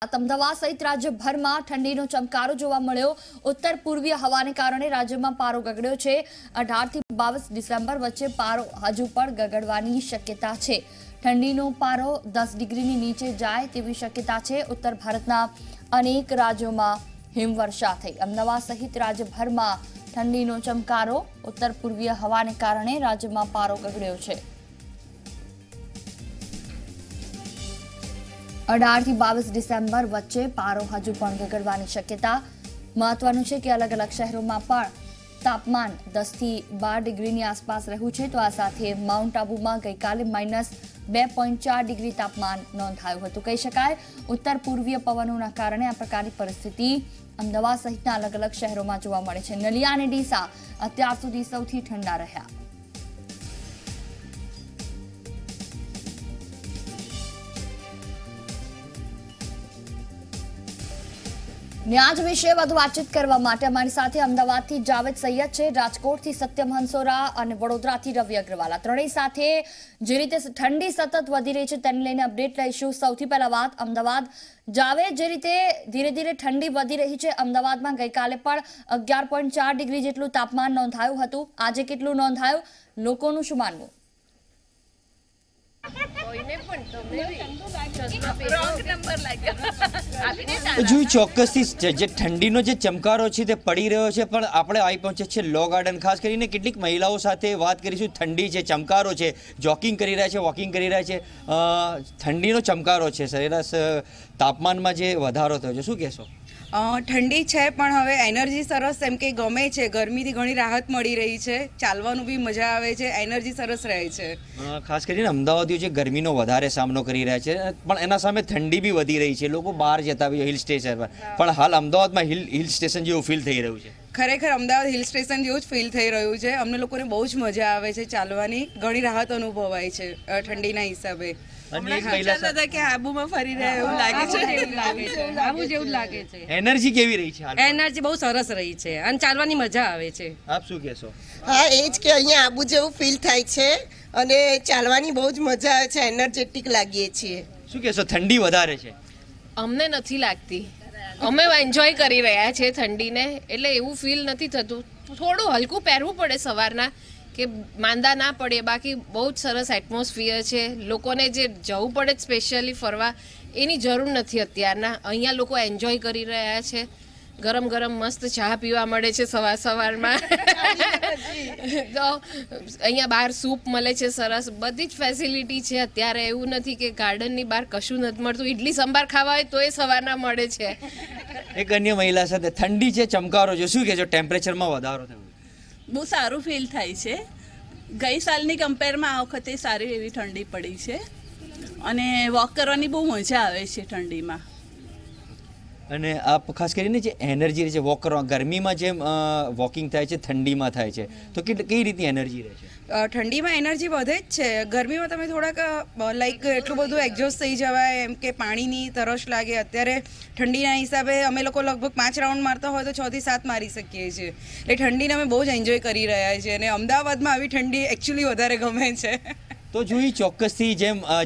અમદાવાદ સહિત રાજ્યભરમાં ઠંડીનો ચમકારો જોવા મળ્યો। ઉત્તર પૂર્વીય હવાને કારણે રાજ્યમાં પારો ગગડ્યો છે। 18 થી 22 ડિસેમ્બર વચ્ચે પારો હજુ પણ ગગડવાની શક્યતા છે। ઠંડીનો પારો 10 ડિગ્રીની નીચે જાય તેવી શક્યતા છે। ઉત્તર ભારતના અનેક રાજ્યોમાં હિમવર્ષા થઈ। અમદાવાદ સહિત રાજ્યભરમાં ઠંડીનો ચમકારો। ઉત્તર પૂર્વીય હવાને કારણે રાજ્યમાં પારો ગગડ્યો છે। 18 થી 22 ડિસેમ્બર વચ્ચે પારો હજુ પણ ગગડવાની શક્યતા। મહત્વનું છે કે અલગ અલગ શહેરોમાં પણ તાપમાન 10 થી 12 ડિગ્રીની આસપાસ રહ્યું છે। તો આ સાથે માઉન્ટ આબુમાં ગઈકાલે -2.4 ડિગ્રી તાપમાન નોંધાયું હતું। કહી શકાય ઉત્તર પૂર્વીય પવનોના કારણે આ પ્રકારની પરિસ્થિતિ અમદાવાદ સહિતના અલગ અલગ શહેરોમાં જોવા મળે છે। નલિયા અને ડીસા અત્યાર સુધી સૌથી ઠંડા રહ્યા। ન્યાજ વિશે વધુ વાતચીત કરવા માટે અમારી સાથે અમદાવાદથી જાવેદ સૈયદ છે, રાજકોટથી સત્યમ હંસોરા અને વડોદરાથી રવિ અગ્રવાલા। ત્રણેય સાથે જે રીતે ઠંડી સતત વધી રહી છે તેને લઈને અપડેટ લઈશું। સૌથી પહેલા વાત અમદાવાદ, જાવેદ, જે રીતે ધીરે ધીરે ઠંડી વધી રહી છે અમદાવાદમાં ગઈકાલે પણ 11.4 ડિગ્રી જેટલું તાપમાન નોંધાયું હતું, આજે કેટલું નોંધાયું, લોકોનું શું માનવું? જો ચોક્કસથી જે ઠંડીનો જે ચમકારો છે તે પડી રહ્યો છે, પણ આપણે આવી પહોંચે છે લો ગાર્ડન। ખાસ કરીને કેટલીક મહિલાઓ સાથે વાત કરીશું। ઠંડી છે, ચમકારો છે, જોગિંગ કરી રહ્યા છે, વોકિંગ કરી રહ્યા છે, ઠંડીનો ચમકારો છે, સરેરાશ તાપમાનમાં જે વધારો થયો છે, શું કહેશો? ઠંડી છે પણ હવે એનર્જી સરસ, એમ કે ગમે છે, ગરમીથી ઘણી રાહત મળી રહી છે, ચાલવાનું બી મજા આવે છે, એનર્જી સરસ રહે છે। ખાસ કરીને અમદાવાદીઓ જે ગરમીનો વધારે સામનો કરી રહ્યા છે, પણ એના સામે ઠંડી બી વધી રહી છે, લોકો બહાર જતા હોય હિલ સ્ટેશન પર, પણ હાલ અમદાવાદમાં હિલ સ્ટેશન જેવું ફીલ થઈ રહ્યું છે। ખરેખર અમદાવાદ હિલ સ્ટેશન જેવું જ ફીલ થઈ રહ્યું છે। અમને લોકોને બહુ જ મજા આવે છે, ચાલવાની ઘણી રાહત અનુભવાય છે ઠંડીના હિસાબે। એનર્જી કેવી રહી છે? એનર્જી બહુ સરસ રહી છે અને ચાલવાની મજા આવે છે। આપ શું કહેશો? હા, એ જ કે અહીંયા આબુ જેવું ફીલ થાય છે અને ચાલવાની બહુ જ મજા આવે છે, એનર્જેટિક લાગીએ છીએ। શું કહેશો? ઠંડી વધારે છે? અમને નથી લાગતી, અમે એન્જોય કરી રહ્યા છીએ ઠંડીને, એટલે એવું ફીલ નથી થતું। થોડું હલકું પહેરવું પડે સવારના કે માંદા ના પડે, બાકી બહુ જ સરસ એટમોસ્ફિયર છે। લોકોને જે જવું પડે સ્પેશિયલી ફરવા એની જરૂર નથી અત્યારના। અહીંયા લોકો એન્જોય કરી રહ્યા છે, ગરમ ગરમ મસ્ત ચા પીવા મળે છે સવારમાં તો અહીંયા બહાર સૂપ મળે છે સરસ, બધી જ ફેસિલિટી છે અત્યારે। એવું નથી કે ગાર્ડનની બહાર કશું નથી મળતું, ઇડલી સંભાર ખાવા હોય તો એ સવારના મળે છે। એક અન્ય મહિલા સાથે ઠંડી છે, ચમકારો છે, શું કહેશો? ટેમ્પરેચરમાં વધારો થયો? બહુ સારું ફીલ થાય છે। ગઈ સાલની કમ્પેરમાં આ વખતે સારી એવી ઠંડી પડી છે અને વોક કરવાની બહુ મજા આવે છે ઠંડીમાં। અને આપ ખાસ કરીને જે એનર્જી રહે છે વોક કરવા, ગરમીમાં જેમ વોકિંગ થાય છે ઠંડીમાં થાય છે, તો કઈ રીતની એનર્જી રહે છે? ઠંડીમાં એનર્જી વધે જ છે, ગરમીમાં તમે થોડાક લાઈક એટલું બધું એક્ઝોસ્ટ થઈ જવાય, એમ કે પાણીની તરસ લાગે। અત્યારે ઠંડીના હિસાબે અમે લોકો લગભગ 5 રાઉન્ડ મારતા હોય તો 6 થી 7 મારી શકીએ છીએ, એટલે ઠંડીને અમે બહુ જ એન્જોય કરી રહ્યા છીએ અને અમદાવાદમાં આવી ઠંડી એકચ્યુઅલી વધારે ગમે છે। તો જોઈ ચોક્કસથી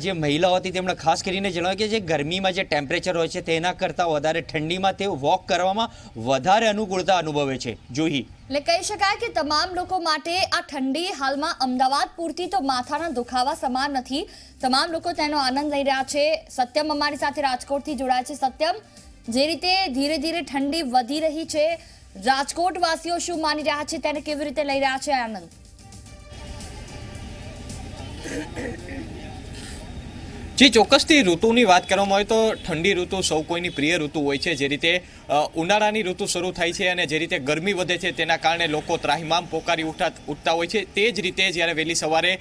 જે મહિલાઓ હતી તેમણે ખાસ કરીને જણાવ્યું કે જે ગરમીમાં જે ટેમ્પરેચર હોય છે તેના કરતાં વધારે ઠંડીમાં તેઓ વોક કરવામાં વધારે અનુકૂળતા અનુભવે છે। જોઈ એટલે કહી શકાય કે તમામ લોકો માટે આ ઠંડી હાલમાં અમદાવાદ પૂરતી તો માથાના દુખાવા સમાન નથી, તમામ લોકો તેનો આનંદ લઈ રહ્યા છે। સત્યમ અમારી સાથે રાજકોટથી જોડાય છે। સત્યમ, જે રીતે ધીરે ધીરે ઠંડી વધી રહી છે, રાજકોટ વાસીઓ શું માની રહ્યા છે, તેને કેવી રીતે લઈ રહ્યા છે આનંદ? જે ચોક્કસથી ઋતુની વાત કરવામાં આવે તો ઠંડી ઋતુ સૌ કોઈની પ્રિય ઋતુ હોય છે। જે રીતે ઉનાળાની ઋતુ શરૂ થાય છે અને જે રીતે ગરમી વધે છે તેના કારણે લોકો ત્રાહિમામ પોકારી ઉઠતા હોય છે, તે જ રીતે જ્યારે વહેલી સવારે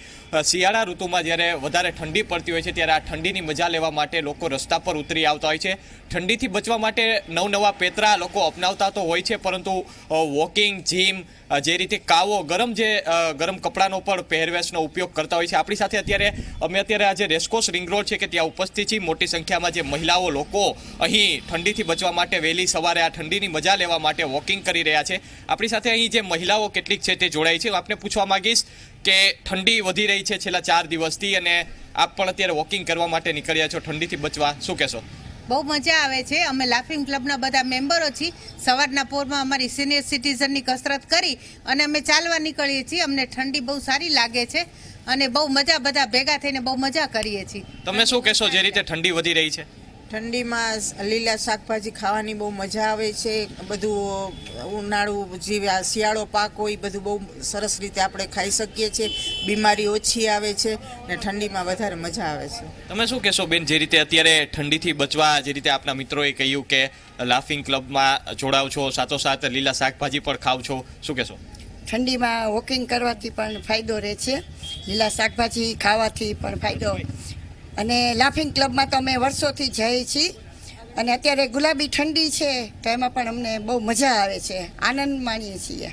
શિયાળા ઋતુમાં જ્યારે વધારે ઠંડી પડતી હોય છે ત્યારે આ ઠંડીની મજા લેવા માટે લોકો રસ્તા પર ઉતરી આવતા હોય છે। ઠંડીથી બચવા માટે નવનવા પેતરા લોકો અપનાવતા તો હોય છે, પરંતુ વોકિંગ, જીમ, જે રીતે કાવો, ગરમ કપડાનો પણ પહેરવેશનો ઉપયોગ કરતા હોય છે। આપણી સાથે અમે અત્યારે આજે રેસકોર્સ રિંગ રોડ છે કે ત્યાં ઉપસ્થિત છીએ। મોટી સંખ્યામાં જે મહિલાઓ લોકો અહીં ઠંડીથી બચવા માટે વહેલી સવારે આ ઠંડીની મજા લેવા માટે વોકિંગ કરી રહ્યા છે। આપણી સાથે અહીં જે મહિલાઓ કેટલીક છે તે જોડાઈ છે। આપને પૂછવા માંગીશ કે ઠંડી વધી રહી છે છેલ્લા 4 દિવસથી અને આપ પણ અત્યારે વોકિંગ કરવા માટે નીકળ્યા છો ઠંડીથી બચવા, શું કહેશો? બહુ મજા આવે છે. અમે લાફિંગ ક્લબના બધા મેમ્બરો છીએ. સવારના પોરમાં અમારી સિનિયર સિટીઝનની કસરત કરી અને અમે ચાલવા નીકળીએ છીએ. અમને ઠંડી બહુ સારી લાગે છે અને બહુ મજા, બધા ભેગા થઈને બહુ મજા કરીએ છીએ. તમે શું કહેશો જે રીતે ઠંડી વધી રહી છે? ઠંડીમાં લીલા શાકભાજી ખાવાની બહુ મજા આવે છે. બધું ઉનાળુ જે શિયાળો પાક હોય બધું બહુ સરસ રીતે આપણે ખાઈ શકીએ છીએ. બીમારી ઓછી આવે છે ને ઠંડીમાં વધારે મજા આવે છે. તમે શું કહેશો બેન, જે રીતે અત્યારે ઠંડીથી બચવા જે રીતે આપના મિત્રોએ કહ્યું કે લાફિંગ ક્લબમાં જોડાવ છો, સાથોસાથ લીલા શાકભાજી પણ ખાવ છો, શું કહેશો? ઠંડીમાં વોકિંગ કરવાથી પણ ફાયદો રહે છે, લીલા શાકભાજી ખાવાથી પણ ફાયદો. અને લાફિંગ ક્લબમાં તો અમે વર્ષોથી જઈએ છીએ અને અત્યારે ગુલાબી ઠંડી છે તો એમાં પણ અમને બહુ મજા આવે છે, આનંદ માણીએ છીએ.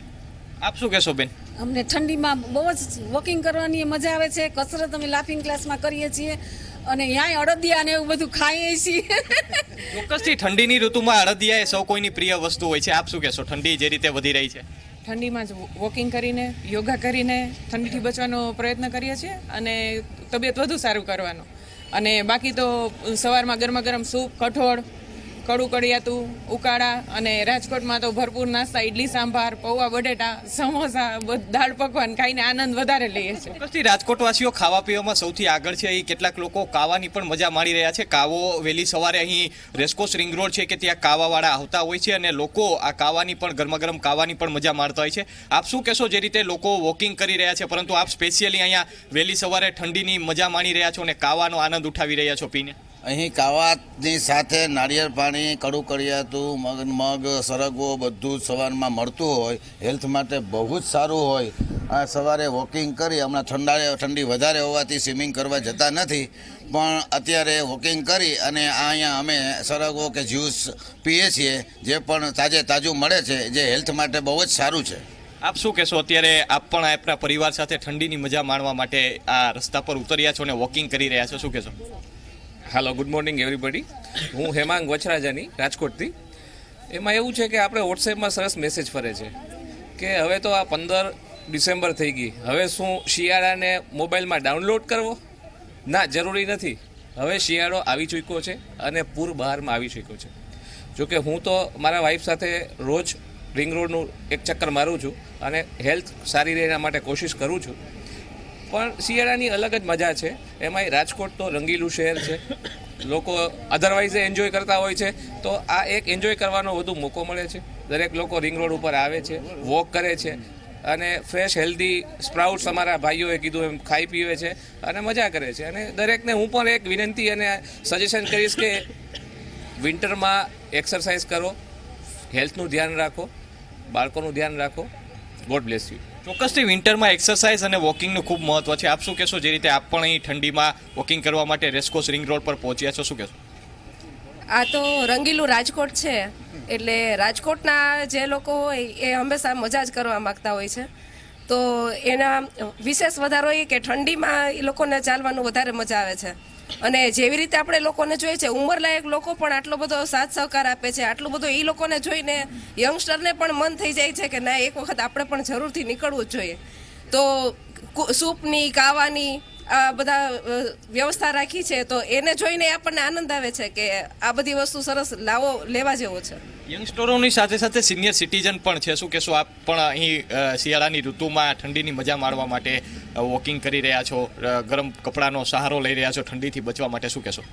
આપ શું કહેશો બેન? અમને ઠંડીમાં બહુ જ વોકિંગ કરવાની મજા આવે છે. કસરત અમે લાફિંગ ક્લાસમાં કરીએ છીએ અને અહીંયા અડદિયા ને એવું બધું ખાઈએ છીએ. ચોક્કસથી ઠંડીની ઋતુમાં અડદિયા એ સૌ કોઈની પ્રિય વસ્તુ હોય છે. આપ શું કહેશો, ઠંડી જે રીતે વધી રહી છે? ઠંડીમાં જ વોકિંગ કરીને, યોગા કરીને ઠંડીથી બચવાનો પ્રયત્ન કરીએ છીએ અને તબિયત વધુ સારું કરવાનો. અને બાકી તો સવારમાં ગરમા ગરમ સૂપ, કઠોળ, કડું કડિયાતું, ઉકાળા અને રાજકોટમાં તો ભરપૂર નાસ્તા, ઇડલી સાંભાર, પૌવા બટેટા, સમોસા, દાળ પકવાન ખાઈને આનંદ વધારે લઈએ છીએ. ચોક્કસથી રાજકોટવાસીઓ ખાવા પીવામાં સૌથી આગળ છે. અહીં કેટલાક લોકો કાવાની પણ મજા માણી રહ્યા છે. કાવો વહેલી સવારે અહીં રેસકોર્સ રિંગ રોડ છે કે ત્યાં કાવાવાળા આવતા હોય છે અને લોકો આ કાવાની પણ ગરમા ગરમ કાવાની પણ મજા માણતા હોય છે. આપ શું કહેશો, જે રીતે લોકો વોકિંગ કરી રહ્યા છે પરંતુ આપ સ્પેશિયલી અહીંયા વહેલી સવારે ઠંડીની મજા માણી રહ્યા છો અને કાવાનો આનંદ ઉઠાવી રહ્યા છો પીને? અહીં કાવાની સાથે નાળિયેર પાણી, કડું કડિયાતું, મગ, સરગવો બધું સવારમાં મળતું હોય, હેલ્થ માટે બહુ જ સારું હોય. આ સવારે વોકિંગ કરી, હમણાં ઠંડી વધારે હોવાથી સ્વિમિંગ કરવા જતા નથી પણ અત્યારે વોકિંગ કરી અને અહીંયા અમે સરગવો કે જ્યુસ પીએ છીએ જે પણ તાજું મળે છે, જે હેલ્થ માટે બહુ જ સારું છે. આપ શું કહેશો, અત્યારે આપ પણ આપણા પરિવાર સાથે ઠંડીની મજા માણવા માટે આ રસ્તા પર ઉતર્યા છો અને વોકિંગ કરી રહ્યા છો, શું કહેશો? Hello, good morning everybody. હું હેમાંગ વચરાજાની, રાજકોટથી. એમાં એવું છે કે આપણે વોટ્સએપમાં સરસ મેસેજ ફરે છે કે હવે તો આ 15 ડિસેમ્બર થઈ ગઈ, હવે શું શિયાળાને મોબાઈલમાં ડાઉનલોડ કરવો? ના, જરૂરી નથી. હવે શિયાળો આવી ચૂક્યો છે અને પૂર બહારમાં આવી ચૂક્યો છે. જોકે હું તો મારા વાઈફ સાથે રોજ રિંગ રોડનું એક ચક્કર મારું છું અને હેલ્થ સારી રહે એના માટે કોશિશ કરું છું. પણ શિયાળાની અલગ જ મજા છે. એમાંય રાજકોટ તો રંગીલું શહેર છે, લોકો અધરવાઇઝ એન્જોય કરતા હોય છે તો આ એક એન્જોય કરવાનો વધુ મોકો મળે છે. દરેક લોકો રિંગ રોડ ઉપર આવે છે, વોક કરે છે અને ફ્રેશ હેલ્ધી સ્પ્રાઉટ્સ અમારા ભાઈઓએ કીધું એમ ખાઈ પીવે છે અને મજા કરે છે. અને દરેકને હું પણ એક વિનંતી અને સજેશન કરીશ કે વિન્ટરમાં એક્સરસાઇઝ કરો, હેલ્થનું ધ્યાન રાખો, બાળકોનું ધ્યાન રાખો. God bless you. ચોક્કસથી વિન્ટરમાં એક્સરસાઇઝ અને વોકિંગનું ખૂબ મહત્વ છે. આપ શું કહેશો, જે રીતે આપ પણ અહીં ઠંડીમાં વોકિંગ કરવા માટે રેસકોર્સ રિંગ રોડ પર પહોંચ્યા છો, શું કહેશો? આ તો રંગીલું રાજકોટ છે એટલે રાજકોટના જે લોકો હોય એ હંમેશા મજા જ કરવા માગતા હોય છે. તો એના વિશેષ વધારો એ કે ઠંડીમાં એ લોકોને ચાલવાનું વધારે મજા આવે છે. અને જેવી રીતે આપણે લોકોને જોઈએ છે, ઉંમરલાયક લોકો પણ આટલો બધો સાથ સહકાર આપે છે, આટલું બધું એ લોકોને જોઈને યંગસ્ટરને પણ મન થઈ જાય છે કે ના, એક વખત આપણે પણ જરૂરથી નીકળવું જ જોઈએ. તો સૂપની, કાવાની આ બધા વ્યવસ્થા રાખી છે તો એને જોઈને આપણને આનંદ આવે છે કે આ બધી વસ્તુ સરસ લેવા જેવો છે. યંગસ્ટરોની સાથે સાથે સિનિયર સિટીઝન પણ છે, શું કહેશો? આપ પણ અહીં શિયાળાની ઋતુમાં ઠંડીની મજા માણવા માટે વોકિંગ કરી રહ્યા છો, ગરમ કપડાનો સહારો લઈ રહ્યા છો ઠંડીથી બચવા માટે, શું કહેશો?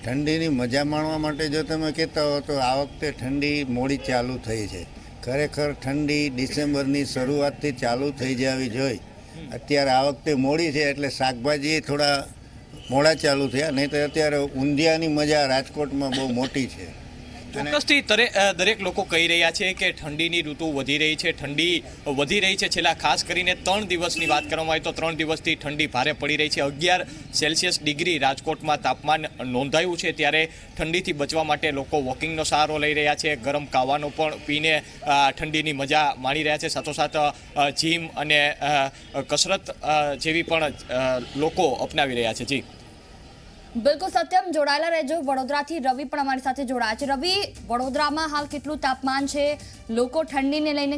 ઠંડીની મજા માણવા માટે જો તમે કહેતા હો તો આ વખતે ઠંડી મોડી ચાલુ થઈ છે. ખરેખર ઠંડી ડિસેમ્બરની શરૂઆતથી ચાલુ થઈ જવી જોઈએ. અત્યારે આ વખતે મોડી છે એટલે શાકભાજી થોડા મોડા ચાલુ થયા, નહીં તો અત્યારે ઊંધિયાની મજા રાજકોટમાં બહુ મોટી છે. ચોક્કસથી દરેક લોકો કહી રહ્યા છે કે ઠંડીની ઋતુ વધી રહી છે, ઠંડી વધી રહી છે. છેલ્લા ખાસ કરીને 3 દિવસની વાત કરવામાં આવે તો 3 દિવસથી ઠંડી ભારે પડી રહી છે. 11 સેલ્સિયસ ડિગ્રી રાજકોટમાં તાપમાન નોંધાયું છે. ત્યારે ઠંડીથી બચવા માટે લોકો વોકિંગનો સહારો લઈ રહ્યા છે, ગરમ કાવાનો પણ પીને ઠંડીની મજા માણી રહ્યા છે. સાથોસાથ જીમ અને કસરત જેવી પણ લોકો અપનાવી રહ્યા છે. જી બિલકુલ સત્યમ, જોડાયેલા રહેજો. વડોદરાથી રવિ પણ અમારી સાથે જોડાયા છે. રવિ, વડોદરામાં હાલ કેટલું તાપમાન છે? લોકો ઠંડીને લઈને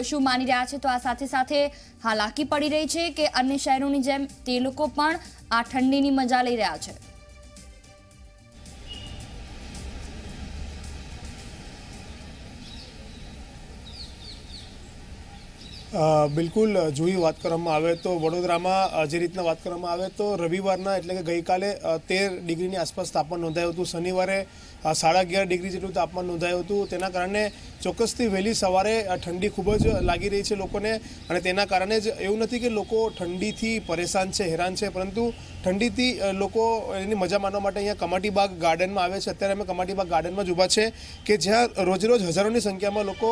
શું માની રહ્યા છે? તો આ સાથે સાથે હાલાકી પડી રહી છે કે અન્ય શહેરોની જેમ તે લોકો પણ આ ઠંડીની મજા લઈ રહ્યા છે? બિલકુલ જોઈ વાત કરવામાં આવે તો વડોદરામાં જે રીતના વાત કરવામાં આવે તો રવિવારના એટલે કે ગઈકાલે 13 ડિગ્રીની આસપાસ તાપમાન નોંધાયું હતું. શનિવારે 11.5 ડિગ્રી જેટલું તાપમાન નોંધાયું હતું. તેના કારણે ચોક્કસથી વહેલી સવારે ઠંડી ખૂબ જ લાગી રહી છે લોકોને, અને તેના કારણે જ એવું નથી કે લોકો ઠંડીથી પરેશાન છે, હેરાન છે, પરંતુ ઠંડીથી લોકો એની મજા માણવા માટે અહીંયા કમાટીબાગ ગાર્ડનમાં આવે છે. અત્યારે અમે કમાટીબાગ ગાર્ડનમાં જ ઊભા છે કે જ્યાં રોજરોજ હજારોની સંખ્યામાં લોકો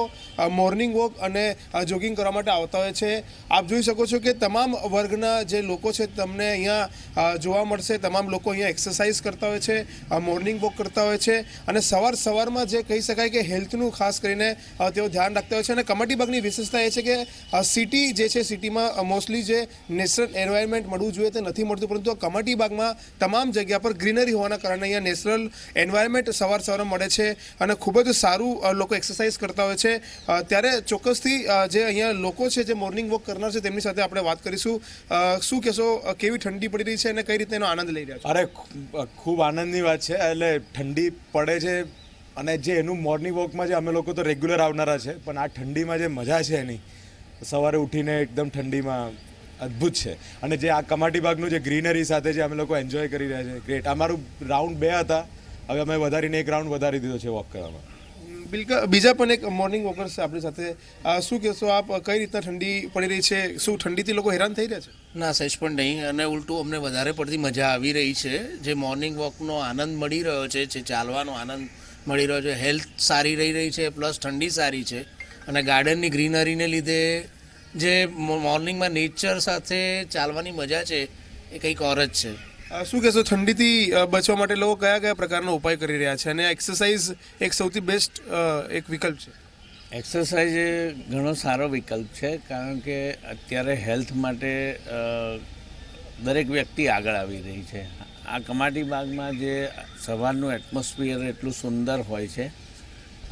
મોર્નિંગ વોક અને જોગિંગ કરવા માટે આવતા હોય છે. આપ જોઈ શકો છો કે તમામ વર્ગના જે લોકો છે તમને અહીંયા જોવા મળશે. તમામ લોકો અહીંયા એક્સરસાઇઝ કરતા હોય છે, મોર્નિંગ વોક કરતા હોય છે, અને સવારમાં જે કહી શકાય કે હેલ્થનું ખાસ કરીને તેઓ ધ્યાન રાખતા હોય છે. અને કમાટીબાગની વિશેષતા એ છે કે સિટી જે છે, સિટીમાં મોસ્ટલી જે નેચરલ એન્વાયરમેન્ટ મળવું જોઈએ તે નથી મળતું, પરંતુ કમાટીબાગમાં તમામ જગ્યા પર ગ્રીનરી હોવાના કારણે અહીંયા નેચરલ એન્વાયરમેન્ટ સવારમાં મળે છે અને ખૂબ જ સારું લોકો એક્સરસાઇઝ કરતા હોય છે. ત્યારે ચોક્કસથી જે અહીંયા લોકો છે, જે મોર્નિંગ વોક કરનાર છે, તેમની સાથે આપણે વાત કરીશું. શું કહેશો, કેવી ઠંડી પડી રહી છે અને કઈ રીતે એનો આનંદ લઈ રહ્યા છો? અરે ખૂબ આનંદની વાત છે. એટલે ઠંડી પડે છે અને જે એનું મોર્નિંગ વોકમાં જે અમે લોકો તો રેગ્યુલર આવનારા છે, પણ આ ઠંડીમાં જે મજા છે એની સવારે ઉઠીને એકદમ ઠંડીમાં અદ્ભુત છે. અને જે આ કમાટીબાગનું જે ગ્રીનરી સાથે જે અમે લોકો એન્જોય કરી રહ્યા છે, ગ્રેટ. અમારું રાઉન્ડ 2 હતા, હવે અમે વધારીને 1 રાઉન્ડ વધારી દીધો છે વોક કરવામાં. બીજા પણ એક મોર્નિંગ વોકર્સ છે આપણી સાથે. શું કહેશો આપ, કઈ રીતના ઠંડી પડી રહી છે? શું ઠંડીથી લોકો હેરાન થઈ રહ્યા છે? ના, સહેજ પણ નહીં, અને ઉલટું અમને વધારે પડતી મજા આવી રહી છે. જે મોર્નિંગ વોકનો આનંદ મળી રહ્યો છે, જે ચાલવાનો આનંદ મળી રહ્યો છે, હેલ્થ સારી રહી છે, પ્લસ ઠંડી સારી છે, અને ગાર્ડનની ગ્રીનરીને લીધે જે મોર્નિંગમાં નેચર સાથે ચાલવાની મજા છે એ કંઈક ઓર જ છે. શું કહેશો, ઠંડીથી બચવા માટે લોકો કયા કયા પ્રકારનો ઉપાય કરી રહ્યા છે, અને એક્સરસાઇઝ એક સૌથી બેસ્ટ એક વિકલ્પ છે? એક્સરસાઇઝ એ ઘણો સારો વિકલ્પ છે, કારણ કે અત્યારે હેલ્થ માટે દરેક વ્યક્તિ આગળ આવી રહી છે. આ કમાટીબાગમાં જે સવારનું એટમોસ્ફિયર એટલું સુંદર હોય છે,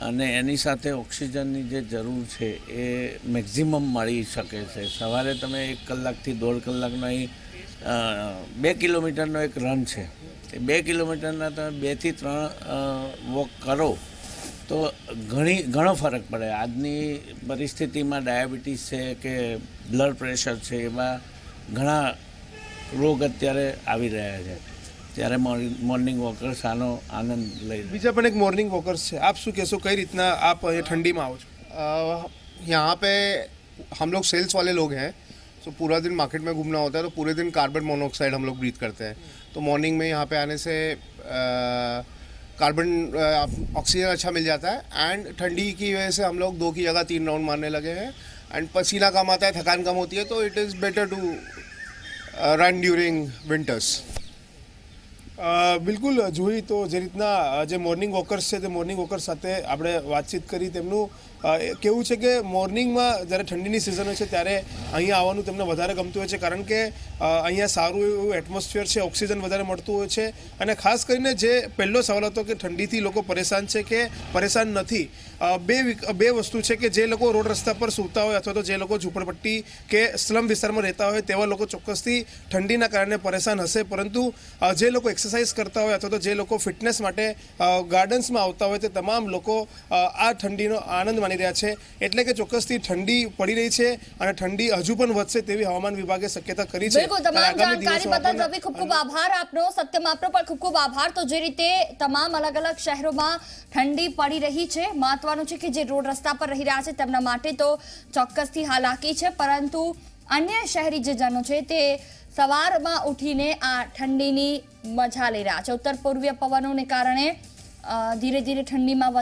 અને એની સાથે ઓક્સિજનની જે જરૂર છે એ મેક્ઝિમમ મળી શકે છે. સવારે તમે 1 કલાકથી 1.5 કલાકનો અહીં 2 કિલોમીટરનો એક રન છે, એ 2 કિલોમીટરના તમે 2 થી 3 વોક કરો તો ઘણો ફરક પડે. આજની પરિસ્થિતિમાં ડાયાબિટીસ છે કે બ્લડ પ્રેશર છે, એવા ઘણા રોગ અત્યારે આવી રહ્યા છે. ત્યારે મોર્નિંગ વોકર્સ આનો આનંદ લઈ. બીજા પણ એક મોર્નિંગ વોકર્સ છે. આપ શું કહેશો, કઈ રીતના આપ ठंडी में आओ? यहाँ पे हम लोग सेल्स वाले लोग हैं, तो पूरा दिन मार्केट में घूमना होता है, तो पूरे दिन कार्बन मोनोऑक्साइड हम लोग ब्रीथ करते हैं. तो मॉर्निंग में यहाँ पे आने से कार्बन ऑक्सीजन अच्छा मिल जाता है, एंड ठंडी की वजह से हम लोग 2 की जगह 3 राउंड मारने लगे हैं, एंड पसीना कम आता है, थकान कम होती है, तो it is better to run during winters. બિલકુલ જોઈ તો જે રીતના જે મોર્નિંગ વોકર્સ છે તે મોર્નિંગ વોકર્સ સાથે આપણે વાતચીત કરી. તેમનું કેવું છે કે મોર્નિંગમાં જ્યારે ઠંડીની સિઝન હોય છે ત્યારે અહીંયા આવવાનું તેમને વધારે ગમતું હોય છે, કારણ કે અહીંયા સારું એવું એટમોસ્ફિયર છે, ઓક્સિજન વધારે મળતું હોય છે. અને ખાસ કરીને જે પહેલો સવાલ હતો કે ઠંડીથી લોકો પરેશાન છે કે પરેશાન નથી, બે વસ્તુ છે કે જે લોકો રોડ રસ્તા પર સૂતા હોય અથવા તો જે લોકો ઝૂંપડપટ્ટી કે સ્લમ વિસ્તારમાં રહેતા હોય તેવા લોકો ચોક્કસથી ઠંડીના કારણે પરેશાન હશે, પરંતુ જે લોકો એક્સરસાઇઝ કરતા હોય અથવા તો જે લોકો ફિટનેસ માટે ગાર્ડન્સમાં આવતા હોય તે તમામ લોકો આ ઠંડીનો આનંદ માની રહ્યા છે. એટલે કે ચોક્કસથી ઠંડી પડી રહી છે અને ઠંડી હજુ પણ વધશે તેવી હવામાન વિભાગે શક્યતા કરી છે. બિલકુલ, તમામ જાણકારી બદલ રવિ ખૂબ ખૂબ આભાર આપનો. સત્યમ આપનો પણ ખૂબ ખૂબ આભાર. તો જે રીતે તમામ અલગ અલગ શહેરોમાં ઠંડી પડી રહી છે, મહત્વનું છે કે જે રોડ રસ્તા પર રહી રહ્યા છે તેમના માટે તો ચોક્કસથી હાલાકી છે, પરંતુ અન્ય શહેરી જે જનો છે તે સવારમાં ઉઠીને આ ઠંડીની મજા લઈ રહ્યા છે. ઉત્તર પૂર્વીય પવનોને કારણે ધીરે ધીરે ઠંડીમાં